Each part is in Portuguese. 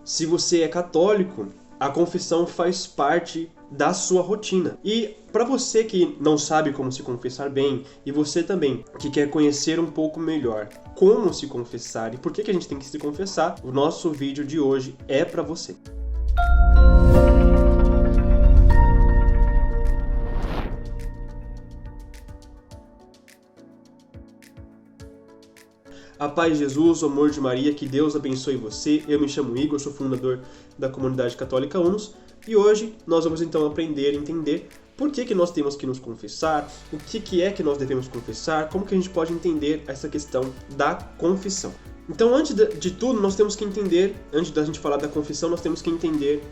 Se você é católico, a confissão faz parte da sua rotina. E para você que não sabe como se confessar bem, e você também que quer conhecer um pouco melhor como se confessar e por que a gente tem que se confessar, o nosso vídeo de hoje é para você. A paz de Jesus, o amor de Maria, que Deus abençoe você. Eu me chamo Igor, sou fundador da Comunidade Católica Unus e hoje nós vamos então aprender e entender por que nós temos que nos confessar, o que é que nós devemos confessar, como que a gente pode entender essa questão da confissão. Então, antes de tudo, nós temos que entender, antes da gente falar da confissão, nós temos que entender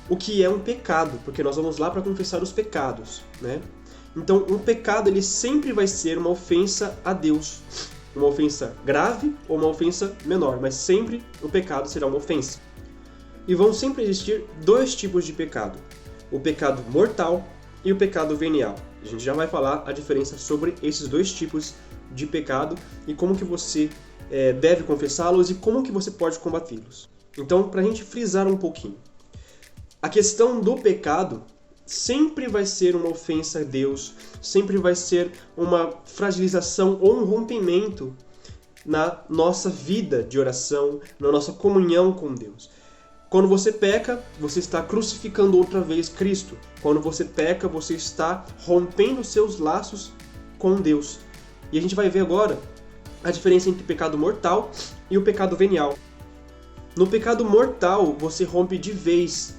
o que é um pecado, porque nós vamos lá para confessar os pecados, né? Então, um pecado ele sempre vai ser uma ofensa a Deus. Uma ofensa grave ou uma ofensa menor, mas sempre o pecado será uma ofensa. E vão sempre existir dois tipos de pecado: o pecado mortal e o pecado venial. A gente já vai falar a diferença sobre esses dois tipos de pecado e como que você deve confessá-los e como que você pode combatê-los. Então, para a gente frisar um pouquinho, a questão do pecado sempre vai ser uma ofensa a Deus, sempre vai ser uma fragilização ou um rompimento na nossa vida de oração, na nossa comunhão com Deus. Quando você peca, você está crucificando outra vez Cristo. Quando você peca, você está rompendo seus laços com Deus. E a gente vai ver agora a diferença entre o pecado mortal e o pecado venial. No pecado mortal, você rompe de vez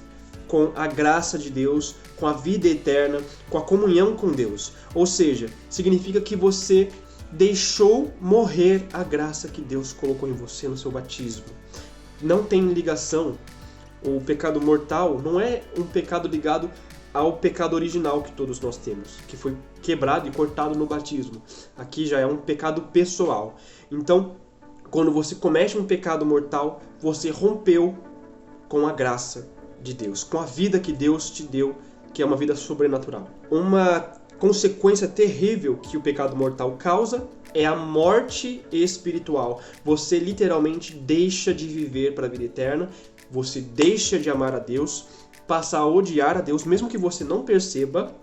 com a graça de Deus, com a vida eterna, com a comunhão com Deus. Ou seja, significa que você deixou morrer a graça que Deus colocou em você no seu batismo. Não tem ligação. O pecado mortal não é um pecado ligado ao pecado original que todos nós temos, que foi quebrado e cortado no batismo. Aqui já é um pecado pessoal. Então, quando você comete um pecado mortal, você rompeu com a graça de Deus, com a vida que Deus te deu, que é uma vida sobrenatural. Uma consequência terrível que o pecado mortal causa é a morte espiritual. Você literalmente deixa de viver para a vida eterna, você deixa de amar a Deus, passa a odiar a Deus, mesmo que você não perceba,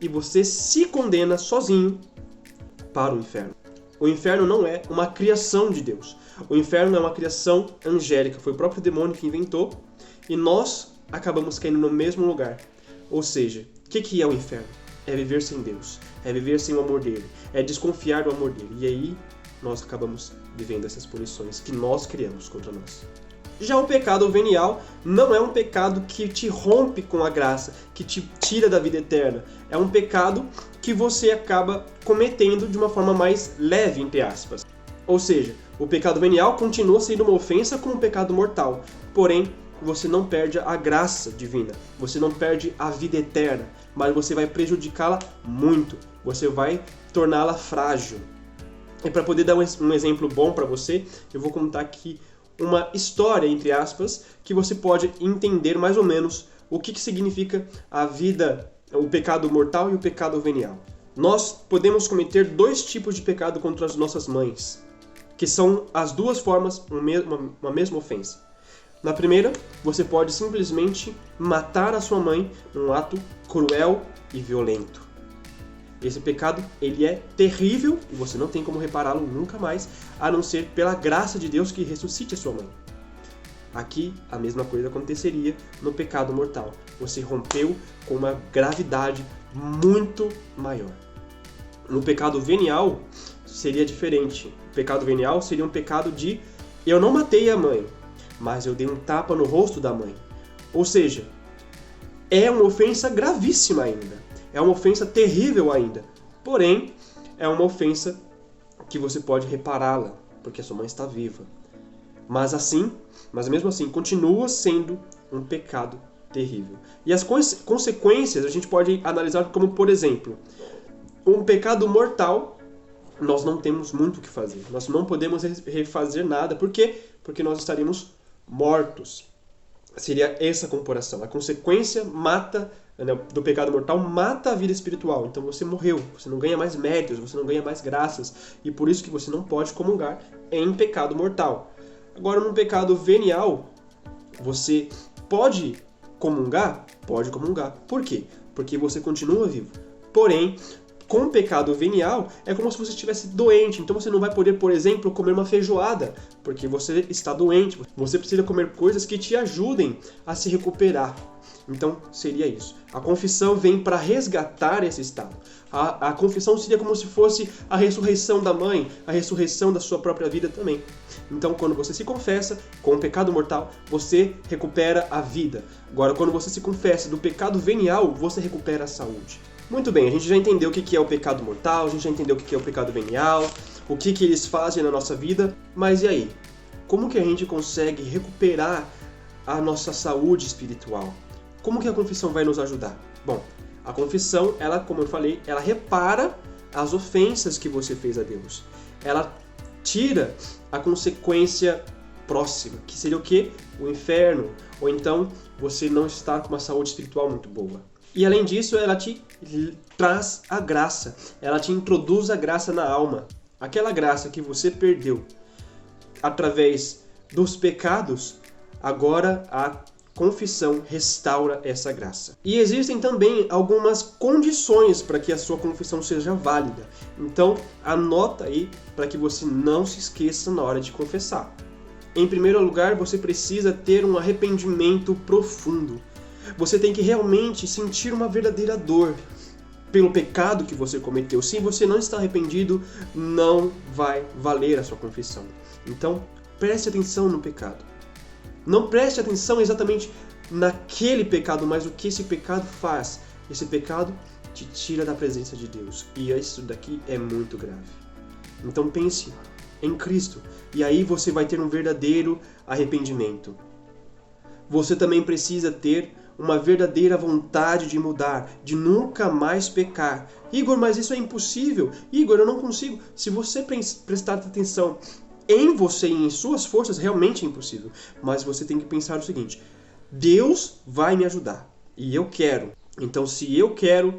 e você se condena sozinho para o inferno. O inferno não é uma criação de Deus. O inferno é uma criação angélica, foi o próprio demônio que inventou, e nós acabamos caindo no mesmo lugar. Ou seja, o que é o inferno? É viver sem Deus, é viver sem o amor dele, é desconfiar do amor dele. E aí nós acabamos vivendo essas punições que nós criamos contra nós. Já o pecado venial não é um pecado que te rompe com a graça, que te tira da vida eterna. É um pecado que você acaba cometendo de uma forma mais leve, entre aspas. Ou seja, o pecado venial continua sendo uma ofensa como um pecado mortal, porém você não perde a graça divina, você não perde a vida eterna, mas você vai prejudicá-la muito, você vai torná-la frágil. E para poder dar um exemplo bom para você, eu vou contar aqui uma história, entre aspas, que você pode entender mais ou menos o que significa a vida, o pecado mortal e o pecado venial. Nós podemos cometer dois tipos de pecado contra as nossas mães, que são as duas formas, uma mesma ofensa. Na primeira, você pode simplesmente matar a sua mãe num ato cruel e violento. Esse pecado, ele é terrível e você não tem como repará-lo nunca mais, a não ser pela graça de Deus que ressuscite a sua mãe. Aqui, a mesma coisa aconteceria no pecado mortal. Você rompeu com uma gravidade muito maior. No pecado venial, seria diferente. O pecado venial seria um pecado de eu não matei a mãe, mas eu dei um tapa no rosto da mãe. Ou seja, é uma ofensa gravíssima ainda. É uma ofensa terrível ainda. Porém, é uma ofensa que você pode repará-la, porque a sua mãe está viva. Mas mesmo assim, continua sendo um pecado terrível. E as consequências a gente pode analisar como, por exemplo, um pecado mortal. Nós não temos muito o que fazer. Nós não podemos refazer nada. Por quê? Porque nós estaríamos mortos. Seria essa a comparação. A consequência do pecado mortal mata a vida espiritual. Então você morreu. Você não ganha mais méritos, você não ganha mais graças. E por isso que você não pode comungar em pecado mortal. Agora, no pecado venial, Você pode comungar? Pode comungar. Por quê? Porque você continua vivo. Porém, com o pecado venial, é como se você estivesse doente. Então você não vai poder, por exemplo, comer uma feijoada, porque você está doente. Você precisa comer coisas que te ajudem a se recuperar. Então, seria isso. A confissão vem para resgatar esse estado. A confissão seria como se fosse a ressurreição da mãe, a ressurreição da sua própria vida também. Então, quando você se confessa com o pecado mortal, você recupera a vida. Agora, quando você se confessa do pecado venial, você recupera a saúde. Muito bem, a gente já entendeu o que é o pecado mortal, a gente já entendeu o que é o pecado venial, o que eles fazem na nossa vida, mas e aí? Como que a gente consegue recuperar a nossa saúde espiritual? Como que a confissão vai nos ajudar? Bom, a confissão, ela, como eu falei, ela repara as ofensas que você fez a Deus. Ela tira a consequência próxima, que seria o quê? O inferno, ou então você não estar com uma saúde espiritual muito boa. E além disso, ela te traz a graça, ela te introduz a graça na alma. Aquela graça que você perdeu através dos pecados, agora a confissão restaura essa graça. E existem também algumas condições para que a sua confissão seja válida. Então, anota aí para que você não se esqueça na hora de confessar. Em primeiro lugar, você precisa ter um arrependimento profundo. Você tem que realmente sentir uma verdadeira dor pelo pecado que você cometeu. Se você não está arrependido, não vai valer a sua confissão. Então, preste atenção no pecado. Não preste atenção exatamente naquele pecado, mas o que esse pecado faz. Esse pecado te tira da presença de Deus. E isso daqui é muito grave. Então pense em Cristo. E aí você vai ter um verdadeiro arrependimento. Você também precisa ter uma verdadeira vontade de mudar, de nunca mais pecar. Igor, mas isso é impossível. Igor, eu não consigo. Se você prestar atenção em você e em suas forças, realmente é impossível. Mas você tem que pensar o seguinte: Deus vai me ajudar. E eu quero. Então, se eu quero,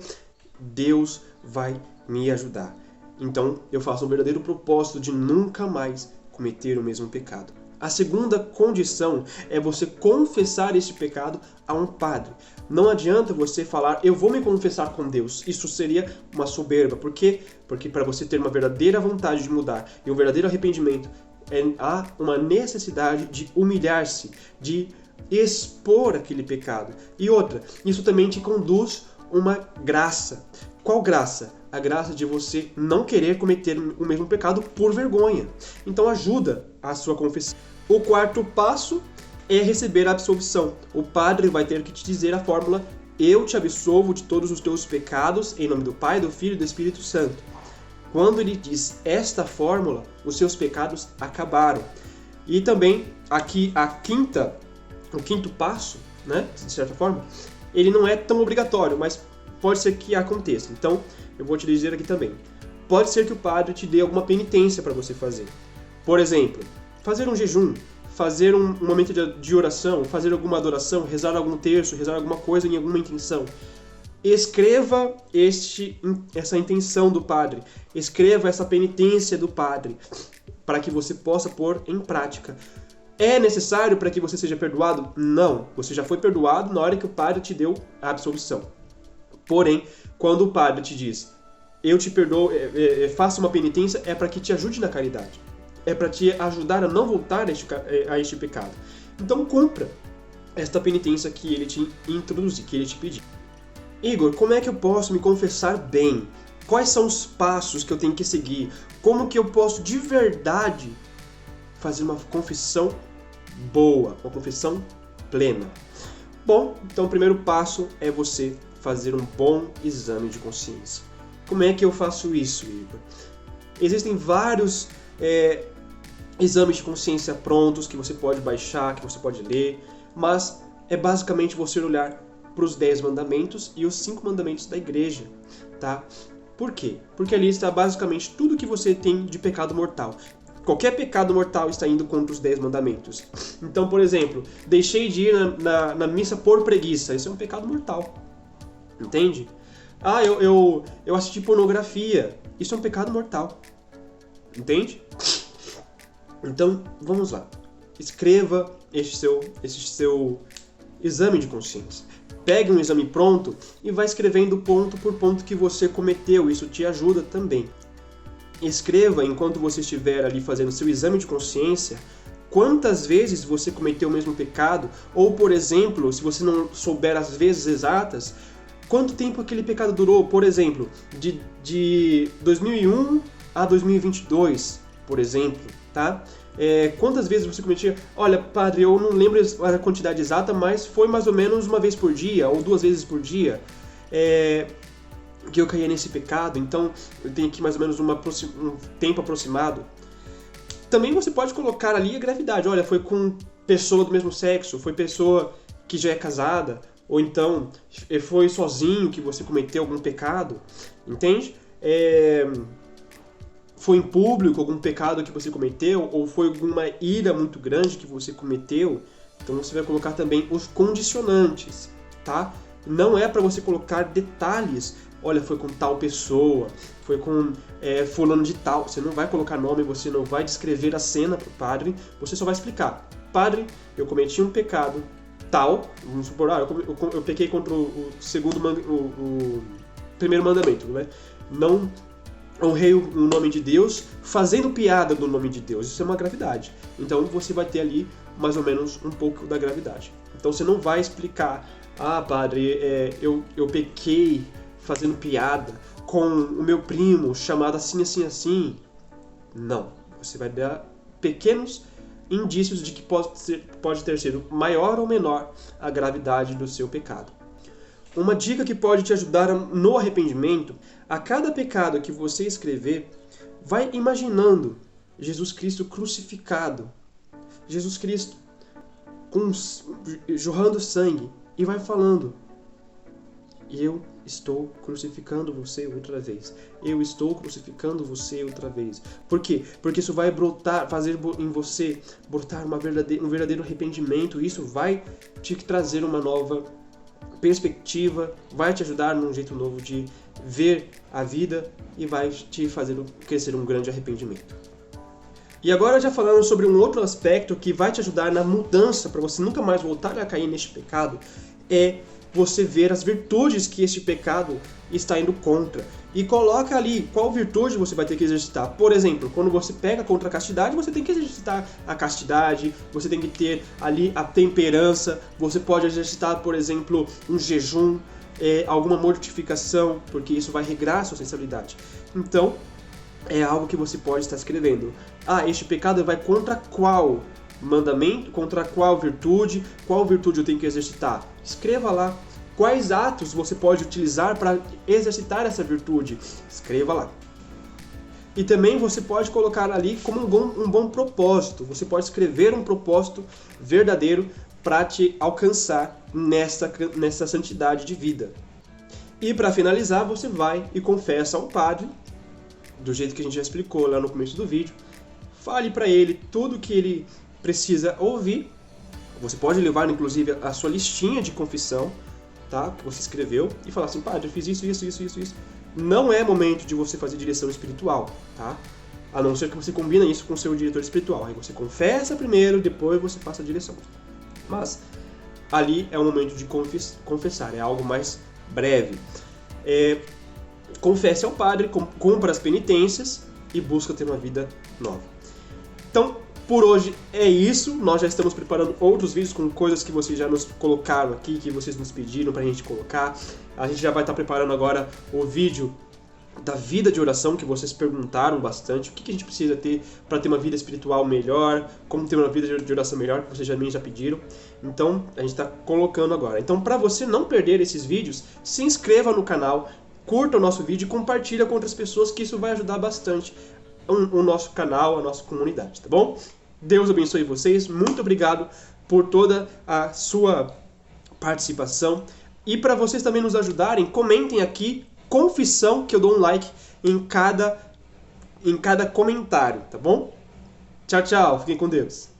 Deus vai me ajudar. Então, eu faço um verdadeiro propósito de nunca mais cometer o mesmo pecado. A segunda condição é você confessar esse pecado a um padre. Não adianta você falar, eu vou me confessar com Deus. Isso seria uma soberba. Por quê? Porque para você ter uma verdadeira vontade de mudar e um verdadeiro arrependimento, há uma necessidade de humilhar-se, de expor aquele pecado. E outra, isso também te conduz uma graça. Qual graça? A graça de você não querer cometer o mesmo pecado por vergonha. Então ajuda a sua confissão. O quarto passo é receber a absolvição. O padre vai ter que te dizer a fórmula: eu te absolvo de todos os teus pecados, em nome do Pai, do Filho e do Espírito Santo. Quando ele diz esta fórmula, os seus pecados acabaram. E também aqui o quinto passo, né, de certa forma, ele não é tão obrigatório, mas pode ser que aconteça. Então, eu vou te dizer aqui também. Pode ser que o padre te dê alguma penitência para você fazer. Por exemplo, fazer um jejum, fazer um momento de oração, fazer alguma adoração, rezar algum terço, rezar alguma coisa em alguma intenção. Escreva essa intenção do padre. Escreva essa penitência do padre, para que você possa pôr em prática. É necessário para que você seja perdoado? Não. Você já foi perdoado na hora que o padre te deu a absolvição. Porém, quando o padre te diz, eu te perdoo, faça uma penitência, é para que te ajude na caridade. É para te ajudar a não voltar a este pecado. Então cumpra esta penitência que ele te introduziu, que ele te pediu. Igor, como é que eu posso me confessar bem? Quais são os passos que eu tenho que seguir? Como que eu posso de verdade fazer uma confissão boa, uma confissão plena? Bom, então o primeiro passo é você fazer um bom exame de consciência. Como é que eu faço isso, Igor? Existem vários exames de consciência prontos que você pode baixar, que você pode ler, mas é basicamente você olhar para os 10 mandamentos e os 5 mandamentos da igreja, tá? Por quê? Porque ali está basicamente tudo que você tem de pecado mortal. Qualquer pecado mortal está indo contra os 10 mandamentos. Então, por exemplo, deixei de ir na missa por preguiça. Isso é um pecado mortal. Entende? Ah, eu assisti pornografia. Isso é um pecado mortal. Entende? Então, vamos lá. Escreva esse seu exame de consciência. Pegue um exame pronto e vai escrevendo ponto por ponto que você cometeu. Isso te ajuda também. Escreva, enquanto você estiver ali fazendo seu exame de consciência, quantas vezes você cometeu o mesmo pecado, ou, por exemplo, se você não souber as vezes exatas, quanto tempo aquele pecado durou, por exemplo, de 2001 a 2022, por exemplo, tá? Quantas vezes você cometia? Olha, padre, eu não lembro a quantidade exata, mas foi mais ou menos uma vez por dia, ou 2 vezes por dia, que eu caía nesse pecado, então eu tenho aqui mais ou menos um tempo aproximado. Também você pode colocar ali a gravidade. Olha, foi com pessoa do mesmo sexo, foi pessoa que já é casada, ou então foi sozinho que você cometeu algum pecado, entende? Foi em público algum pecado que você cometeu, ou foi alguma ira muito grande que você cometeu. Então você vai colocar também os condicionantes, tá? Não é para você colocar detalhes. Olha, foi com tal pessoa, foi com fulano de tal. Você não vai colocar nome, você não vai descrever a cena para o padre, você só vai explicar. Padre, eu cometi um pecado tal, vamos supor, eu pequei contra o primeiro mandamento, né? Não honrei o nome de Deus fazendo piada do nome de Deus. Isso é uma gravidade. Então você vai ter ali mais ou menos um pouco da gravidade. Então você não vai explicar, padre, eu pequei fazendo piada com o meu primo chamado assim, assim, assim. Não. Você vai dar pequenos indícios de que pode ter sido maior ou menor a gravidade do seu pecado. Uma dica que pode te ajudar no arrependimento: a cada pecado que você escrever, vai imaginando Jesus Cristo crucificado, Jesus Cristo jorrando sangue, e vai falando: eu estou crucificando você outra vez. Eu estou crucificando você outra vez. Por quê? Porque isso vai fazer em você brotar um verdadeiro arrependimento. Isso vai te trazer uma nova perspectiva, vai te ajudar num jeito novo de ver a vida e vai te fazer crescer um grande arrependimento. E agora, já falando sobre um outro aspecto que vai te ajudar na mudança para você nunca mais voltar a cair neste pecado, é você ver as virtudes que este pecado está indo contra. E coloca ali qual virtude você vai ter que exercitar. Por exemplo, quando você pega contra a castidade, você tem que exercitar a castidade, você tem que ter ali a temperança, você pode exercitar, por exemplo, um jejum, alguma mortificação, porque isso vai regrar a sua sensibilidade. Então, é algo que você pode estar escrevendo. Este pecado vai contra qual mandamento, contra qual virtude eu tenho que exercitar? Escreva lá. Quais atos você pode utilizar para exercitar essa virtude? Escreva lá. E também você pode colocar ali como um bom propósito. Você pode escrever um propósito verdadeiro para te alcançar nessa santidade de vida. E para finalizar, você vai e confessa ao padre, do jeito que a gente já explicou lá no começo do vídeo. Fale para ele tudo que ele precisa ouvir. Você pode levar, inclusive, a sua listinha de confissão, tá? Que você escreveu, e falar assim: padre, eu fiz isso. Não é momento de você fazer direção espiritual, tá? A não ser que você combine isso com o seu diretor espiritual. Aí você confessa primeiro, depois você passa a direção. Mas ali é o momento de confessar, é algo mais breve. Confesse ao padre, cumpra as penitências e busca ter uma vida nova. Então, por hoje é isso. Nós já estamos preparando outros vídeos com coisas que vocês já nos colocaram aqui, que vocês nos pediram pra gente colocar. A gente já vai estar preparando agora o vídeo da vida de oração, que vocês perguntaram bastante. O que a gente precisa ter para ter uma vida espiritual melhor, como ter uma vida de oração melhor, que vocês já pediram. Então, a gente está colocando agora. Então, para você não perder esses vídeos, se inscreva no canal, curta o nosso vídeo e compartilha com outras pessoas, que isso vai ajudar bastante o nosso canal, a nossa comunidade, tá bom? Deus abençoe vocês, muito obrigado por toda a sua participação. E para vocês também nos ajudarem, comentem aqui confissão, que eu dou um like em cada comentário, tá bom? Tchau, tchau, fiquem com Deus.